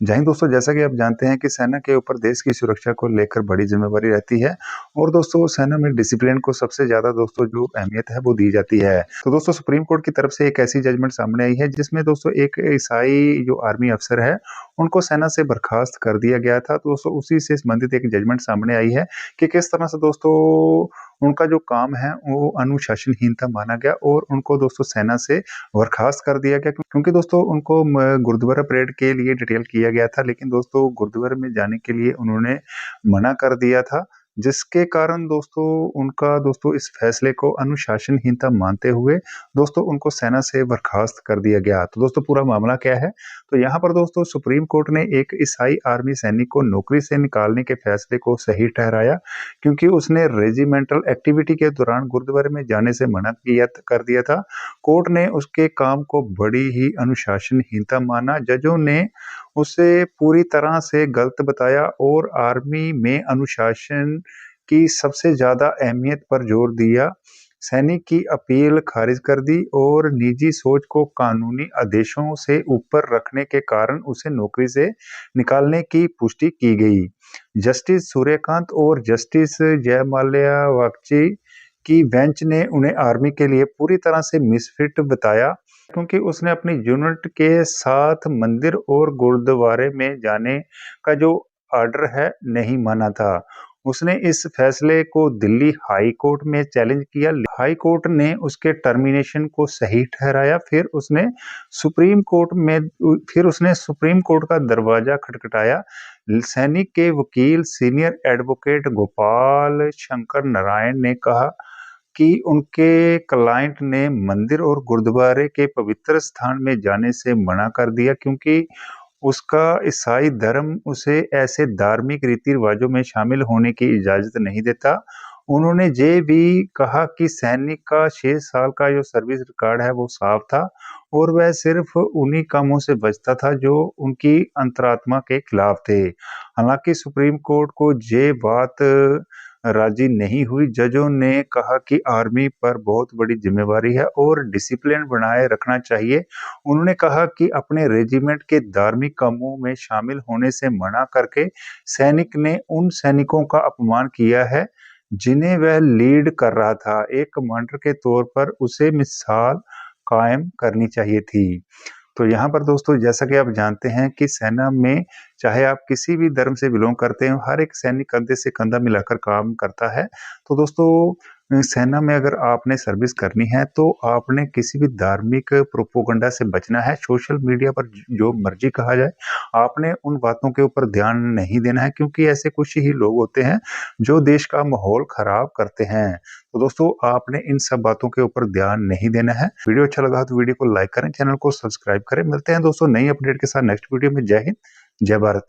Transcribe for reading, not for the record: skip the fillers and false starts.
जय हिंद दोस्तों, जैसा कि आप जानते हैं कि सेना के ऊपर देश की सुरक्षा को लेकर बड़ी ज़िम्मेदारी रहती है और दोस्तों सेना में डिसिप्लिन को सबसे ज़्यादा दोस्तों जो अहमियत है वो दी जाती है। तो दोस्तों सुप्रीम कोर्ट की तरफ से एक ऐसी जजमेंट सामने आई है जिसमें दोस्तों एक ईसाई जो आर्मी अफ़सर है, उनको सेना से बर्खास्त कर दिया गया था। तो दोस्तों उसी से संबंधित एक जजमेंट सामने आई है कि किस तरह से दोस्तों उनका जो काम है वो अनुशासनहीनता माना गया और उनको दोस्तों सेना से बर्खास्त कर दिया गया क्योंकि दोस्तों उनको गुरुद्वारा परेड के लिए डिटेल किया गया था, लेकिन दोस्तों गुरुद्वारे में जाने के लिए उन्होंने मना कर दिया था, जिसके कारण दोस्तों उनका दोस्तों इस फैसले को अनुशासनहीनता मानते हुए दोस्तों उनको सेना से बर्खास्त कर दिया गया। तो दोस्तों पूरा मामला क्या है? तो यहाँ पर दोस्तों सुप्रीम कोर्ट ने एक ईसाई आर्मी सैनिक को नौकरी से निकालने के फैसले को सही ठहराया क्योंकि उसने रेजिमेंटल एक्टिविटी के दौरान गुरुद्वारे में जाने से मना कर दिया था। कोर्ट ने उसके काम को बड़ी ही अनुशासनहीनता माना। जजों ने उसे पूरी तरह से गलत बताया और आर्मी में अनुशासन की सबसे ज्यादा अहमियत पर जोर दिया। सैनिक की अपील खारिज कर दी और निजी सोच को कानूनी आदेशों से ऊपर रखने के कारण उसे नौकरी से निकालने की पुष्टि की गई। जस्टिस सूर्यकांत और जस्टिस जयमाल्या बागची की बेंच ने उन्हें आर्मी के लिए पूरी तरह से मिसफिट बताया क्योंकि उसने अपनी यूनिट के साथ मंदिर और गुरुद्वारे में जाने का जो ऑर्डर है नहीं माना था। उसने इस फैसले को दिल्ली हाई कोर्ट में चैलेंज किया। हाई कोर्ट ने उसके टर्मिनेशन को सही ठहराया। फिर उसने सुप्रीम कोर्ट का दरवाजा खटखटाया। सैनिक के वकील सीनियर एडवोकेट गोपाल शंकर नारायण ने कहा कि उनके क्लाइंट ने मंदिर और गुरुद्वारे के पवित्र स्थान में जाने से मना कर दिया क्योंकि उसका ईसाई धर्म उसे ऐसे धार्मिक रीति रिवाजों में शामिल होने की इजाजत नहीं देता। उन्होंने ये भी कहा कि सैनिक का 6 साल का जो सर्विस रिकॉर्ड है वो साफ था और वह सिर्फ उन्हीं कामों से बचता था जो उनकी अंतरात्मा के खिलाफ थे। हालांकि सुप्रीम कोर्ट को ये बात राजी नहीं हुई। जजों ने कहा कि आर्मी पर बहुत बड़ी जिम्मेवारी है और डिसिप्लिन बनाए रखना चाहिए। उन्होंने कहा कि अपने रेजिमेंट के धार्मिक कामों में शामिल होने से मना करके सैनिक ने उन सैनिकों का अपमान किया है जिन्हें वह लीड कर रहा था। एक कमांडर के तौर पर उसे मिसाल कायम करनी चाहिए थी। तो यहाँ पर दोस्तों जैसा कि आप जानते हैं कि सेना में चाहे आप किसी भी धर्म से बिलोंग करते हो, हर एक सैनिक कंधे से कंधा मिलाकर काम करता है। तो दोस्तों सेना में अगर आपने सर्विस करनी है तो आपने किसी भी धार्मिक प्रोपोगंडा से बचना है। सोशल मीडिया पर जो मर्जी कहा जाए, आपने उन बातों के ऊपर ध्यान नहीं देना है क्योंकि ऐसे कुछ ही लोग होते हैं जो देश का माहौल खराब करते हैं। तो दोस्तों आपने इन सब बातों के ऊपर ध्यान नहीं देना है। वीडियो अच्छा लगा तो वीडियो को लाइक करें, चैनल को सब्सक्राइब करें। मिलते हैं दोस्तों नई अपडेट के साथ नेक्स्ट वीडियो में। जय हिंद, जय भारत।